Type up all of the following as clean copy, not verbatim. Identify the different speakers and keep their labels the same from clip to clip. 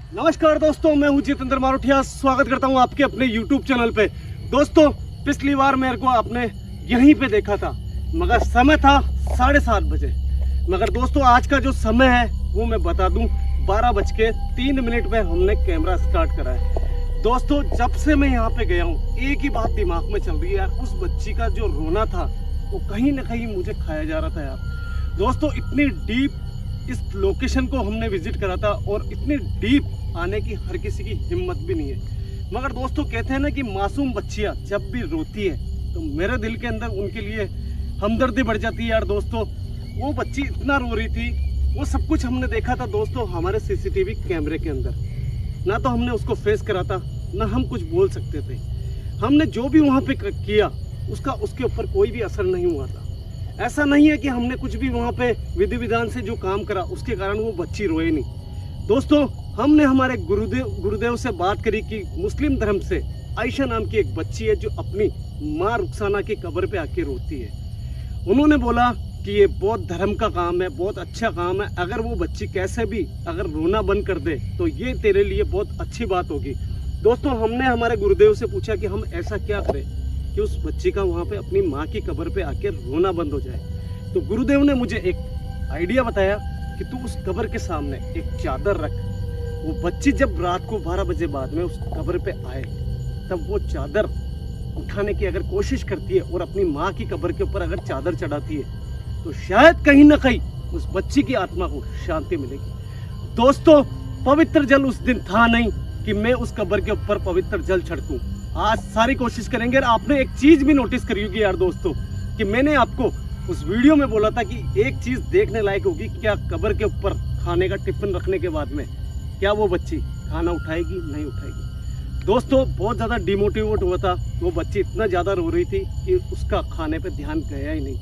Speaker 1: नमस्कार दोस्तों, मैं हूं जितेंद्र मारोठिया। स्वागत करता हूं आपके अपने YouTube चैनल पे। दोस्तों, पिछली बार मेरे को आपने यहीं पे देखा था, मगर समय था 7:30 बजे। मगर दोस्तों, आज का जो समय है वो मैं बता दूं, 12:03 पे हमने कैमरा स्टार्ट करा है। दोस्तों, जब से मैं यहाँ पे गया हूँ एक ही बात दिमाग में चल रही है यार, उस बच्ची का जो रोना था वो कहीं ना कहीं मुझे खाया जा रहा था यार। दोस्तों, इतनी डीप इस लोकेशन को हमने विजिट करा था और इतनी डीप आने की हर किसी की हिम्मत भी नहीं है। मगर दोस्तों, कहते हैं ना कि मासूम बच्चियां जब भी रोती है तो मेरे दिल के अंदर उनके लिए हमदर्दी बढ़ जाती है यार। दोस्तों, वो बच्ची इतना रो रही थी, वो सब कुछ हमने देखा था दोस्तों हमारे सीसीटीवी कैमरे के अंदर। ना तो हमने उसको फेस करा था, ना हम कुछ बोल सकते थे। हमने जो भी वहाँ पे किया उसका उसके ऊपर कोई भी असर नहीं हुआ था। ऐसा नहीं है कि हमने कुछ भी वहाँ पे विधि विधान से जो काम करा उसके कारण वो बच्ची रोए नहीं। दोस्तों, हमने हमारे गुरुदेव से बात करी कि मुस्लिम धर्म से आयशा नाम की एक बच्ची है जो अपनी माँ रुखसाना की कब्र पे आके रोती है। उन्होंने बोला कि ये बौद्ध धर्म का काम है, बहुत अच्छा काम है। अगर वो बच्ची कैसे भी अगर रोना बंद कर दे तो ये तेरे लिए बहुत अच्छी बात होगी। दोस्तों, हमने हमारे गुरुदेव से पूछा कि हम ऐसा क्या करें कि उस बच्ची का वहाँ पे अपनी माँ की कब्र पे आके रोना बंद हो जाए। तो गुरुदेव ने मुझे एक आइडिया बताया कि तू उस कब्र के सामने एक चादर रख। वो बच्ची जब रात को 12 बजे बाद में उस कब्र पे आए तब वो चादर उठाने की अगर कोशिश करती है और अपनी माँ की कब्र के ऊपर अगर चादर चढ़ाती है तो शायद कहीं ना कहीं उस बच्ची की आत्मा को शांति मिलेगी। दोस्तों, पवित्र जल उस दिन था नहीं कि मैं उस कब्र के ऊपर पवित्र जल छिड़कूं। आज सारी कोशिश करेंगे। और आपने एक चीज भी नोटिस करी होगी यार दोस्तों, कि मैंने आपको उस वीडियो में बोला था कि एक चीज देखने लायक होगी, क्या कब्र के ऊपर खाने का टिफिन रखने के बाद में क्या वो बच्ची खाना उठाएगी नहीं उठाएगी। दोस्तों, बहुत ज्यादा डिमोटिवेट हुआ था। वो बच्ची इतना ज्यादा रो रही थी कि उसका खाने पे ध्यान गया ही नहीं।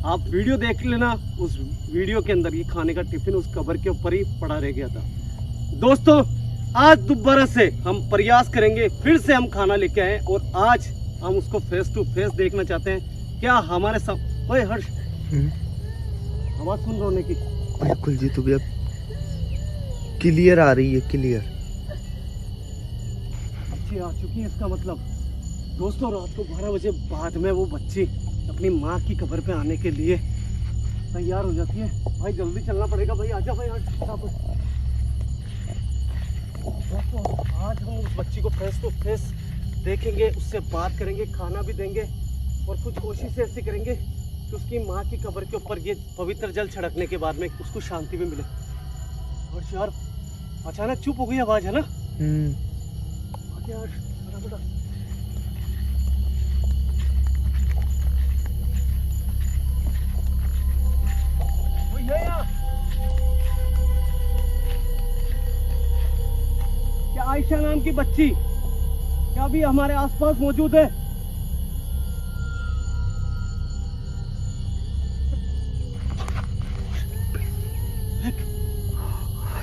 Speaker 1: आप वीडियो देख लेना, उस वीडियो के अंदर ये खाने का टिफिन उस कब्र के ऊपर ही पड़ा रह गया था। दोस्तों, आज दोबारा से हम प्रयास करेंगे, फिर से हम खाना लेके आए और आज हम उसको फेस टू फेस देखना चाहते हैं। क्या हमारे साथ ओए हर्ष, आवाज सुन रोने की?
Speaker 2: बिल्कुल जी, तो भी अब क्लियर आ रही है, क्लियर
Speaker 1: बच्ची आ चुकी है इसका मतलब। दोस्तों, रात को 12 बजे बाद में वो बच्ची अपनी माँ की कब्र पे आने के लिए तैयार हो जाती है। भाई जल्दी चलना पड़ेगा भाई, आजा भाई हर्ष। दोस्तों, आज हम उस बच्ची को फेस टू फेस देखेंगे, उससे बात करेंगे, खाना भी देंगे और कुछ कोशिश ऐसी करेंगे कि उसकी माँ की कब्र के ऊपर ये पवित्र जल छिड़कने के बाद में उसको शांति भी मिले। और यार, अचानक चुप हो गई आवाज, है ना? यार, बड़ा क्या आयशा नाम की बच्ची क्या भी हमारे आसपास मौजूद है?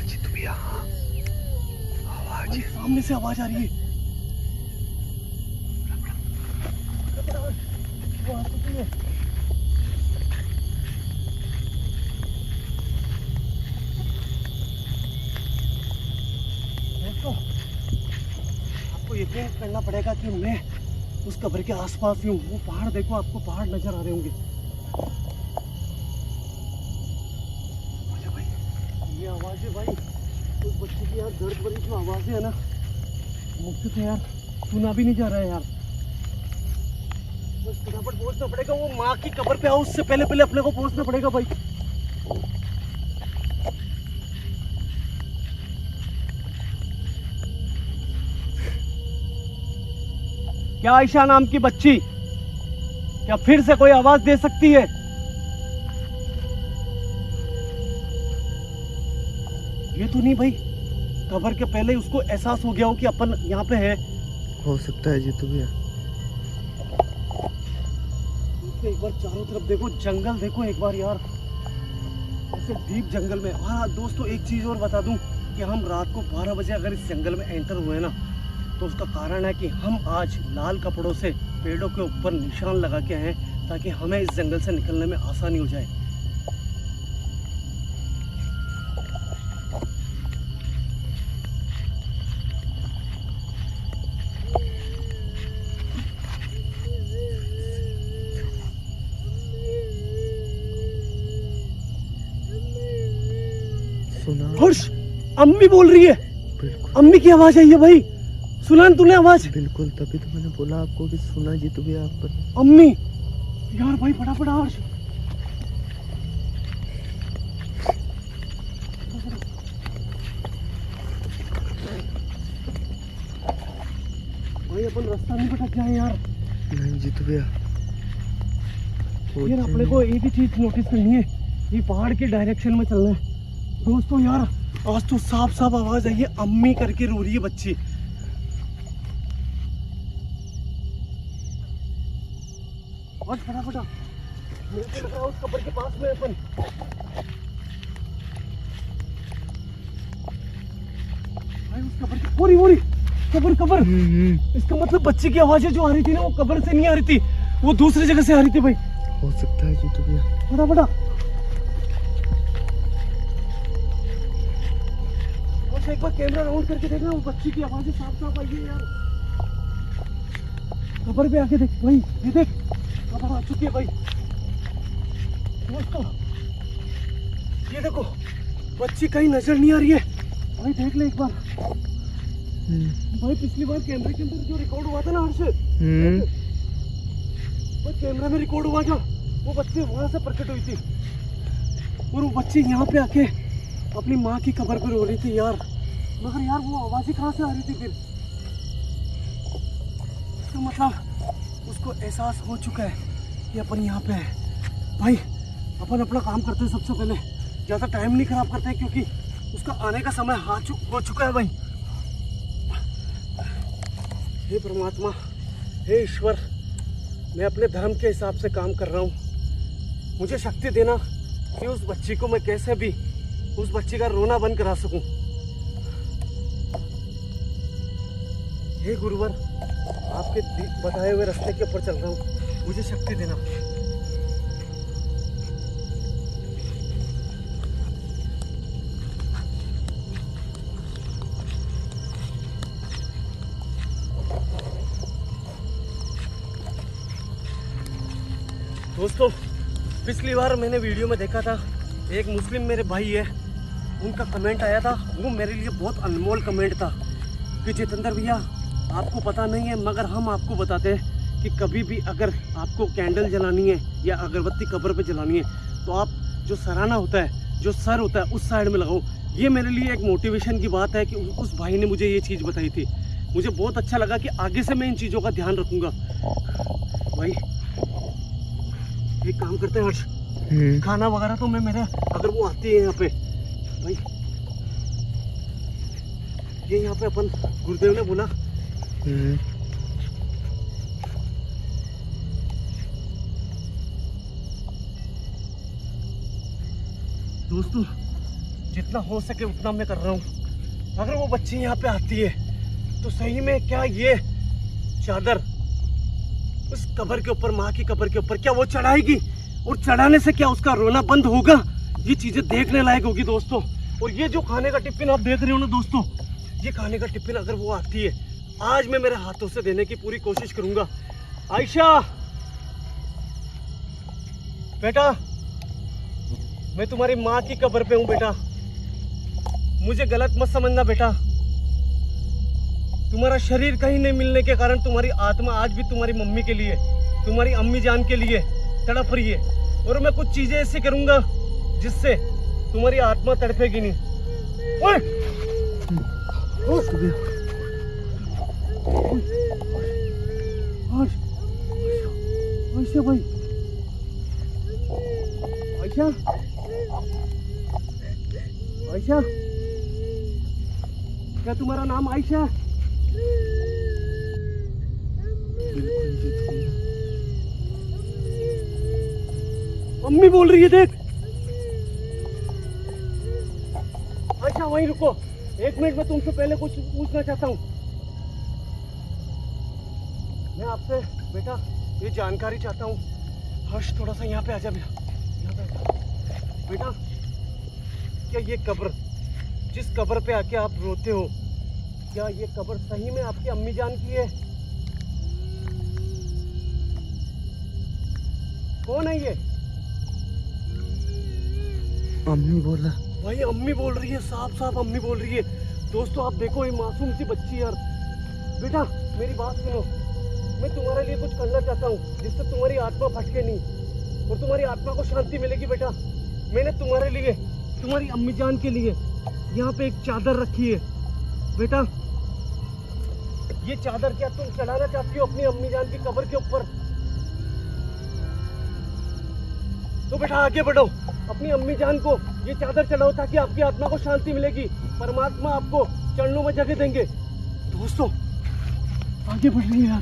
Speaker 2: जी, तुम यहाँ आवाज
Speaker 1: सामने से आवाज आ रही है। वो आ चुकी है। आपको यकीन करना पड़ेगा कि मैं उस कब्र के आसपास ही हूँ। वो पहाड़ देखो, आपको पहाड़ नजर आ रहे होंगे। भाई, ये आवाजें भाई उस बच्चे की यार दर्द भरी जो आवाजें है ना, मुझसे तो यार सुना भी नहीं जा रहा है यार। बस फटाफट पहुंचना पड़ेगा, वो माँ की कब्र पे आओ उससे पहले पहले अपने को पहुंचना पड़ेगा भाई। क्या आयशा नाम की बच्ची क्या फिर से कोई आवाज दे सकती है? ये तो नहीं भाई, कब्र के पहले उसको एहसास हो गया हो कि अपन यहाँ पे है।
Speaker 2: हो सकता है जी, तो भी
Speaker 1: एक बार चारों तरफ देखो, जंगल देखो एक बार यार, ऐसे डीप जंगल में। हाँ दोस्तों, एक चीज और बता दूं कि हम रात को 12 बजे अगर इस जंगल में एंटर हुए ना, तो उसका कारण है कि हम आज लाल कपड़ों से पेड़ों के ऊपर निशान लगा के आए ताकि हमें इस जंगल से निकलने में आसानी हो जाए। हर्ष, अम्मी बोल रही है।
Speaker 2: बिल्कुल
Speaker 1: अम्मी की आवाज आई है भाई, सुना न तूने आवाज?
Speaker 2: बिल्कुल, तभी तो मैंने बोला आपको कि सुना जी तुम्हें आप पर।
Speaker 1: अम्मी यार भाई, फटाफट हर्ष। भाई अपन रास्ता नहीं भटक जाए यार।
Speaker 2: नहीं जी तो भैया
Speaker 1: यार अपने को एक ही चीज नोटिस करनी है, ये पहाड़ के डायरेक्शन में चलना है दोस्तों। यार आज तो साफ साफ आवाज आई है, अम्मी करके रो रही है बच्ची। और फटाफट मुझे लग रहा है उस कब्र के पास में अपन। भाई उस कब्र की ओरी कब्र कब्र। इसका मतलब बच्ची की आवाजें जो आ रही थी ना, वो कब्र से नहीं आ रही थी, वो दूसरी जगह से आ रही थी भाई।
Speaker 2: हो सकता है जी तो भैया।
Speaker 1: फटाफट और एक बार कैमरा राउंड करके देखना, वो बच्ची की आवाजें साफ साफ आई है यार। कब्र पे आके देख भाई, ये देख कब्र आ चुकी है भाई। दोस्तों ये देखो, बच्ची कहीं नजर नहीं आ रही है भाई, देख ले एक बार। भाई पिछली बार कैमरे के अंदर जो रिकॉर्ड हुआ था ना हर्ष, वो कैमरा में रिकॉर्ड हुआ था, वो बच्ची वहां से प्रकट हुई थी, और वो बच्ची यहाँ पे आके अपनी माँ की कब्र पर रो रही थी यार। मगर यार वो आवाज़ें कहाँ से आ रही थी फिर? तो मतलब उसको एहसास हो चुका है कि अपन यहाँ पे है। भाई अपन अपना काम करते हैं, सबसे पहले ज़्यादा टाइम नहीं खराब करते हैं, क्योंकि उसका आने का समय हो चुका है भाई। हे परमात्मा, हे ईश्वर, मैं अपने धर्म के हिसाब से काम कर रहा हूँ, मुझे शक्ति देना कि उस बच्ची को मैं कैसे भी उस बच्ची का रोना बंद करा सकूं। हे गुरुवर, आपके बताए हुए रास्ते के ऊपर चल रहा हूँ, मुझे शक्ति देना। दोस्तों पिछली बार मैंने वीडियो में देखा था, एक मुस्लिम मेरे भाई है, उनका कमेंट आया था, वो मेरे लिए बहुत अनमोल कमेंट था कि जितेंद्र भैया आपको पता नहीं है, मगर हम आपको बताते हैं कि कभी भी अगर आपको कैंडल जलानी है या अगरबत्ती कब्र पे जलानी है, तो आप जो सराहना होता है, जो सर होता है, उस साइड में लगाओ। ये मेरे लिए एक मोटिवेशन की बात है कि उस भाई ने मुझे ये चीज़ बताई थी, मुझे बहुत अच्छा लगा कि आगे से मैं इन चीज़ों का ध्यान रखूँगा। भाई एक काम करते हैं हर्ष, खाना वगैरह तो मैं मेरे, अगर वो आती है यहाँ पे भाई, ये यहाँ पे अपन गुरुदेव ने बोला दोस्तों जितना हो सके उतना मैं कर रहा हूँ। अगर वो बच्ची यहाँ पे आती है तो सही में क्या ये चादर उस कब्र के ऊपर, माँ की कब्र के ऊपर, क्या वो चढ़ाएगी? और चढ़ाने से क्या उसका रोना बंद होगा? ये चीजें देखने लायक होगी दोस्तों। और ये जो खाने का टिफिन आप देख रहे हो ना दोस्तों, ये खाने का टिफिन अगर वो आती है, आज मैं मेरे हाथों से देने की पूरी कोशिश करूंगा। आयशा बेटा, मैं तुम्हारी माँ की कब्र पे हूँ बेटा, मुझे गलत मत समझना बेटा। तुम्हारा शरीर कहीं नहीं मिलने के कारण तुम्हारी आत्मा आज भी तुम्हारी मम्मी के लिए, तुम्हारी अम्मी जान के लिए तड़प रही है, और मैं कुछ चीजें ऐसी करूंगा जिससे तुम्हारी आत्मा तड़पेगी नहीं। ओए! आयशा भाई, आयशा, आयशा, क्या तुम्हारा नाम आयशा है? मम्मी बोल रही है, देख। अच्छा वहीं रुको, एक मिनट में तुमसे पहले कुछ पूछना चाहता हूँ। मैं आपसे बेटा ये जानकारी चाहता हूँ। हर्ष थोड़ा सा यहाँ पे आ जा बेटा, यहाँ पे बेटा। क्या ये कब्र, जिस कब्र पे आके आप रोते हो, क्या ये कब्र सही में आपकी अम्मी जान की है? कौन है ये?
Speaker 2: अम्मी बोला।
Speaker 1: भाई अम्मी बोल रही है, साफ साफ अम्मी बोल रही है। दोस्तों आप देखो, ये मासूम सी बच्ची यार। बेटा मेरी बात सुनो, मैं तुम्हारे लिए कुछ करना चाहता हूँ जिससे तुम्हारी आत्मा भटके नहीं और तुम्हारी आत्मा को शांति मिलेगी। बेटा मैंने तुम्हारे लिए, तुम्हारी अम्मी जान के लिए यहाँ पे एक चादर रखी है। बेटा ये चादर क्या तुम चढ़ाना चाहती हो अपनी अम्मी जान की कब्र के ऊपर? तो बेटा आगे बढ़ो, अपनी अम्मी जान को ये चादर चढ़ाओ ताकि आपकी आत्मा को शांति मिलेगी, परमात्मा आपको चरणों में जगह देंगे। दोस्तों आगे बढ़ रही है यार।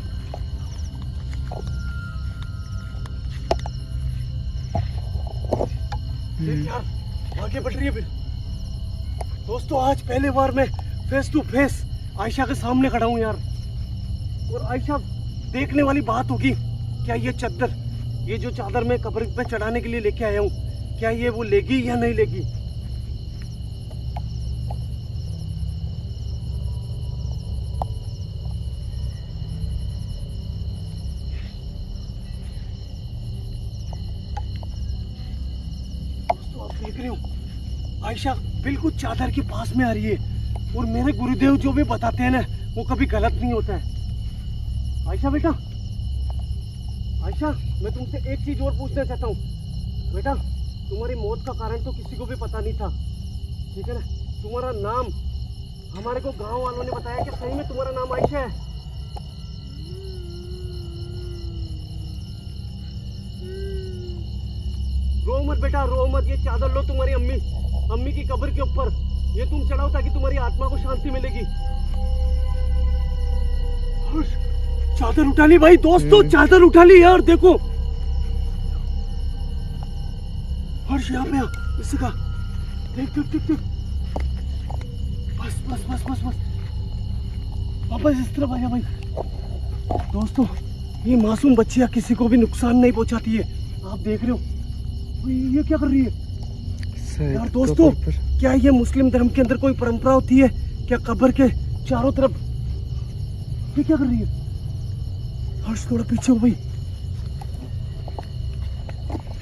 Speaker 1: देख यार आगे बढ़ रही है फिर। दोस्तों आज पहले बार मैं फेस टू फेस आयशा के सामने खड़ा हूँ यार। और आयशा देखने वाली बात होगी, क्या ये चादर, ये जो चादर मैं कब्र पे चढ़ाने के लिए लेके आया हूँ, क्या ये वो लेगी या नहीं लेगी? दोस्तों आप देख रहे हो आयशा बिल्कुल चादर के पास में आ रही है। और मेरे गुरुदेव जो भी बताते हैं ना वो कभी गलत नहीं होता है। आयशा बेटा, आयशा मैं तुमसे एक चीज और पूछना चाहता हूँ। बेटा तुम्हारी मौत का कारण तो किसी को भी पता नहीं था, ठीक है ना? तुम्हारा नाम हमारे को गांव वालों ने बताया कि सही में तुम्हारा नाम आयशा है। रो मत बेटा, रो मत। ये चादर लो तुम्हारी अम्मी की कब्र के ऊपर, ये तुम चढ़ाओ ताकि तुम्हारी आत्मा को शांति मिलेगी। चादर उठा ली भाई। दोस्तों चादर उठा ली यार, देखो हर्ष यहाँ पे इसका देख देख देख देख। बस बस बस बस बस वापस इस तरफ आ जा भाई। दोस्तों ये मासूम बच्चियां किसी को भी नुकसान नहीं पहुंचाती है, आप देख रहे हो। ये क्या कर रही है यार? दोस्तों क्या ये मुस्लिम धर्म के अंदर कोई परंपरा होती है क्या कब्र के चारों तरफ? ये क्या कर रही है? हर्ष थोड़ा पीछे हो भाई।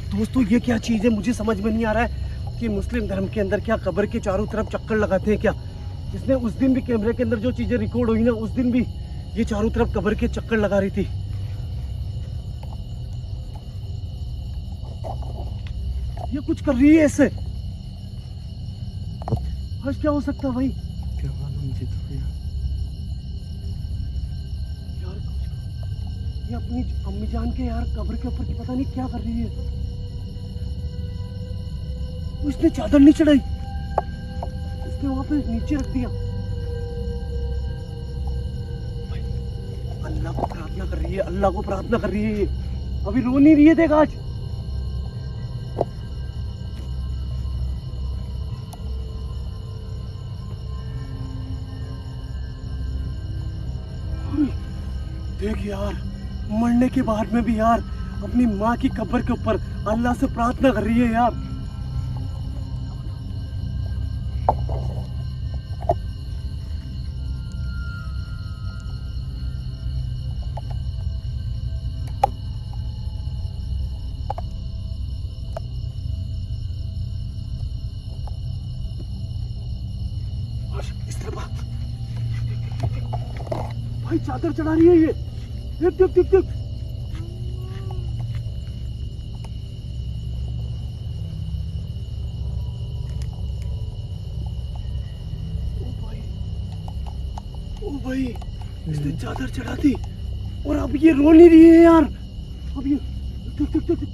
Speaker 1: दोस्तों ये क्या चीज है, मुझे समझ में नहीं आ रहा है कि मुस्लिम धर्म के अंदर क्या कब्र के चारों तरफ चक्कर लगाते हैं क्या? इसने उस दिन भी कैमरे के अंदर जो चीजें रिकॉर्ड हुई ना, उस दिन भी ये चारों तरफ कब्र के चक्कर लगा रही थी। ये कुछ कर रही है ऐसे। हर्ष क्या हो सकता है भाई?
Speaker 2: क्या मालूम मुझे तो यार।
Speaker 1: ये अपनी अम्मी जान के यार कब्र के ऊपर की पता नहीं क्या कर रही है। उसने चादर नहीं चढ़ाई, इसने वहां पे नीचे रख दिया। भाई, अल्लाह को प्रार्थना कर रही है, अल्लाह को प्रार्थना कर रही है। ये अभी रो नहीं रही है, देख आज। देख यार मरने के बाद में भी यार अपनी माँ की कब्र के ऊपर अल्लाह से प्रार्थना कर रही है यार। इस तरफ भाई चादर चढ़ा रही है ये। देख देख देख देख। ओ भाई इसने चादर चढ़ा दी और अब ये रो नहीं रही है यार। अब ये देख देख देख।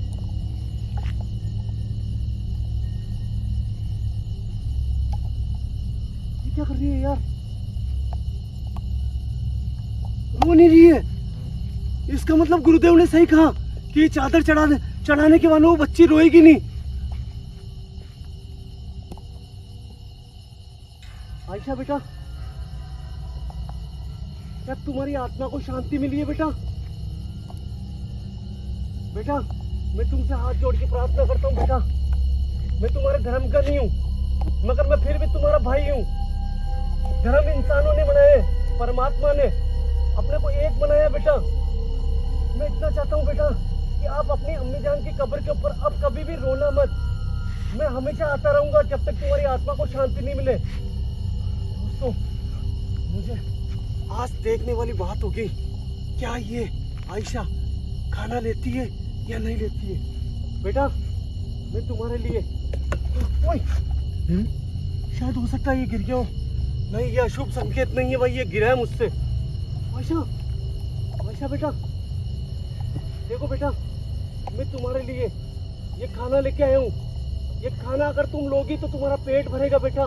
Speaker 1: ये क्या कर रही है यार? रो नहीं रही है। इसका मतलब गुरुदेव ने सही कहा कि ये चादर चढ़ाने के बाद वो बच्ची रोएगी नहीं। आयशा बेटा, क्या तुम्हारी आत्मा को शांति मिली है बेटा? बेटा मैं तुमसे हाथ जोड़ के प्रार्थना करता हूँ बेटा। मैं तुम्हारे धर्म का नहीं हूँ मगर मैं फिर भी तुम्हारा भाई हूँ। धर्म इंसानों ने बनाए, परमात्मा ने अपने को एक बनाया बेटा। मैं इतना चाहता हूँ बेटा कि आप अपनी अम्मी जान की कब्र के ऊपर अब कभी भी रोना मत। मैं हमेशा आता रहूंगा जब तक तुम्हारी आत्मा को शांति नहीं मिले। दोस्तों, मुझे आज देखने वाली बात होगी, क्या ये आयशा खाना लेती है या नहीं लेती है। बेटा, मैं तुम्हारे लिए ओए, शायद हो सकता है ये गिर गया हो। नहीं, ये अशुभ संकेत नहीं है भाई, ये गिरा है मुझसे। आयशा, आयशा बेटा, देखो बेटा, मैं तुम्हारे लिए ये खाना लेके आया हूँ। ये खाना अगर तुम लोगी तो तुम्हारा पेट भरेगा बेटा।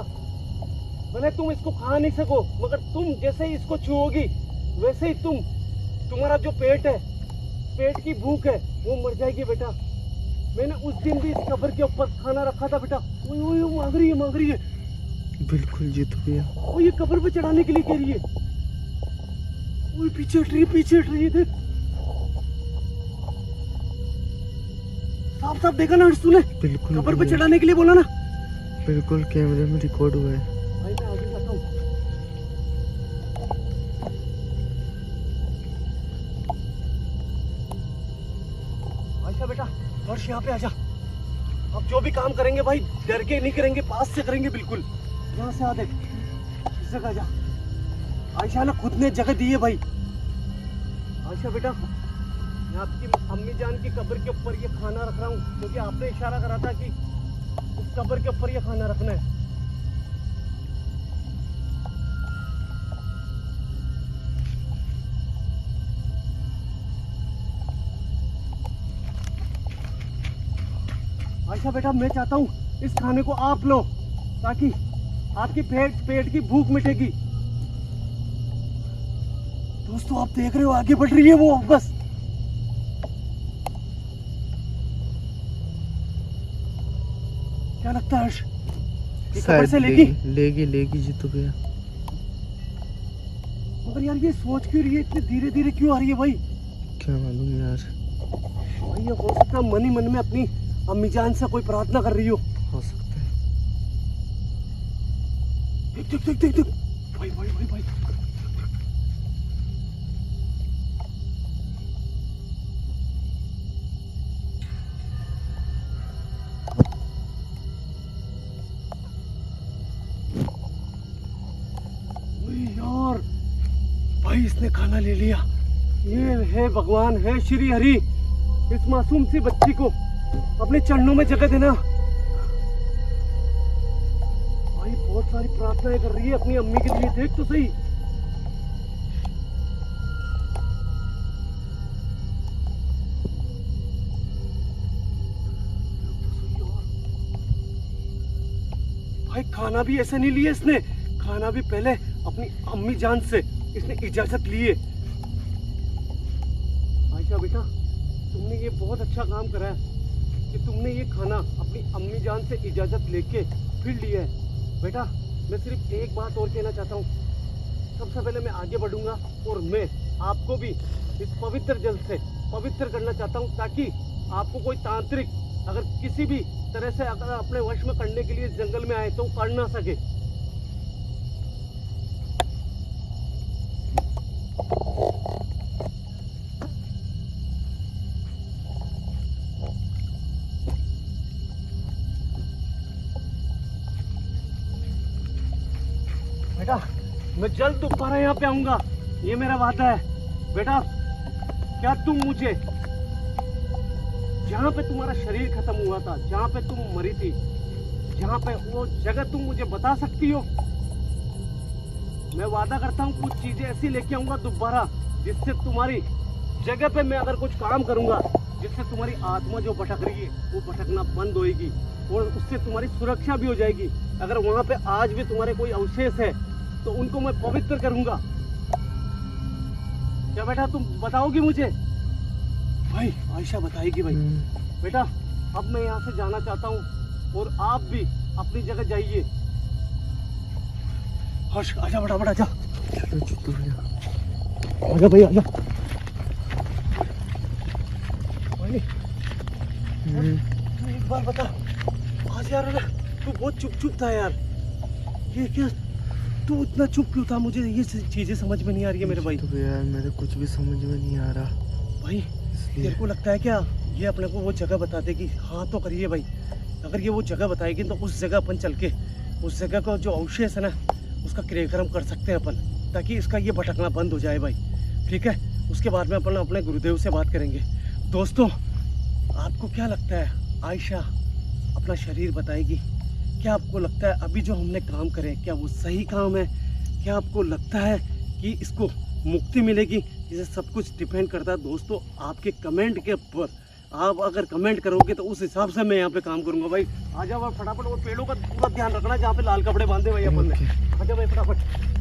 Speaker 1: भले तुम इसको खा नहीं सको, मगर तुम जैसे ही इसको छुओगी वैसे ही तुम्हारा जो पेट है, पेट की भूख है, वो मर जाएगी बेटा। मैंने उस दिन भी इस कब्र के ऊपर खाना रखा था बेटा। ओए ओए, वो मांग रही है।
Speaker 2: बिल्कुल जीतू भैया।
Speaker 1: वो ये कब्र पे चढ़ाने के लिए कह रही है। वो पीछे हट रही है, देख। साफ देखा ना तूने?
Speaker 2: बिल्कुल
Speaker 1: कब्र पे चढ़ाने के लिए बोला ना।
Speaker 2: बिल्कुल कैमरे में रिकॉर्ड हुआ है।
Speaker 1: भाई मैं आगे जाता हूँ। आयशा बेटा, फर्श यहाँ पे आजा। अब जो भी काम करेंगे भाई डर के नहीं करेंगे, पास से करेंगे बिल्कुल। यहाँ से आ देख, इस जगह जा। आयशा ने खुद ने जगह दी है भाई। आयशा बेटा, मैं आपकी अम्मी जान की कब्र के ऊपर ये खाना रख रहा हूँ, क्योंकि आपने इशारा करा था कि उस कब्र के ऊपर ये खाना रखना है। आयशा बेटा, मैं चाहता हूँ इस खाने को आप लो, ताकि आपकी पेट की भूख मिटेगी। दोस्तों, आप देख रहे हो आगे बढ़ रही है वो, बस। क्या लगता है हर्ष, ये कब्र से
Speaker 2: लेगी जीतू भैया।
Speaker 1: मगर यार ये सोच क्यों रही है, इतनी धीरे धीरे क्यों आ रही है भाई?
Speaker 2: क्या मालूम यार।
Speaker 1: भाई ये हो सकता है मन ही मन में अपनी अम्मी जान से कोई प्रार्थना कर रही हो
Speaker 2: सकता है।
Speaker 1: देख भाई। यार भाई, इसने खाना ले लिया। ये है भगवान, है श्री हरि, इस मासूम सी बच्ची को अपने चरणों में जगह देना। भाई बहुत सारी प्रार्थनाएं कर रही है अपनी अम्मी के लिए, देख तो सही। भाई खाना भी ऐसे नहीं लिया इसने, खाना भी पहले अपनी अम्मी जान से इसने इजाजत ली है। आयशा बेटा, तुमने ये बहुत अच्छा काम करा है कि तुमने ये खाना अपनी अम्मी जान से इजाजत लेके फिर लिया है। बेटा, मैं सिर्फ एक बात और कहना चाहता हूँ। सबसे पहले मैं आगे बढ़ूंगा और मैं आपको भी इस पवित्र जल से पवित्र करना चाहता हूँ, ताकि आपको कोई तांत्रिक अगर किसी भी तरह से अगर अपने वश में करने के लिए जंगल में आए तो कर ना सके। बेटा, मैं जल्द दोबारा यहाँ पे आऊंगा, ये मेरा वादा है। बेटा, क्या तुम मुझे जहाँ पे तुम्हारा शरीर खत्म हुआ था, जहाँ पे तुम मरी थी, जहाँ पे वो जगह तुम मुझे बता सकती हो? मैं वादा करता हूँ कुछ चीजें ऐसी लेके आऊंगा दोबारा, जिससे तुम्हारी जगह पे मैं अगर कुछ काम करूंगा, जिससे तुम्हारी आत्मा जो भटक रही है वो भटकना बंद होएगी और उससे तुम्हारी सुरक्षा भी हो जाएगी। अगर वहां पे आज भी तुम्हारे कोई अवशेष है तो उनको मैं पवित्र करूंगा। क्या बेटा तुम बताओगी मुझे? भाई आयशा बताएगी भाई। बेटा, अब मैं यहाँ से जाना चाहता हूँ और आप भी अपनी जगह जाइए। हर्ष आजा, फटाफट आजा। आजा भाई, आजा। भाई तू एक बार बता, आज यार ना तू बहुत चुप था यार। ये क्या, तू इतना चुप क्यों था? मुझे ये चीजें समझ में नहीं आ रही है मेरे भाई।
Speaker 2: तो यार मेरे कुछ भी समझ में नहीं आ रहा
Speaker 1: भाई। तेरे को लगता है क्या ये अपने को वो जगह बता देगी? हाँ तो करिए भाई, अगर ये वो जगह बताएगी तो उस जगह अपन चल के उस जगह का जो अवशेष है ना उसका क्रियाक्रम कर सकते हैं अपन, ताकि इसका ये भटकना बंद हो जाए भाई। ठीक है, उसके बाद में अपन अपने गुरुदेव से बात करेंगे। दोस्तों आपको क्या लगता है आयशा अपना शरीर बताएगी? क्या आपको लगता है अभी जो हमने काम करे क्या वो सही काम है? क्या आपको लगता है कि इसको मुक्ति मिलेगी? इसे सब कुछ डिपेंड करता है दोस्तों आपके कमेंट के ऊपर। आप अगर कमेंट करोगे तो उस हिसाब से मैं यहाँ पे काम करूंगा भाई। आ जाओ फटाफट, और पेड़ों का पूरा ध्यान रखना जहाँ पे लाल कपड़े बांधे भाई अपन ने। आ जाओ भाई फटाफट।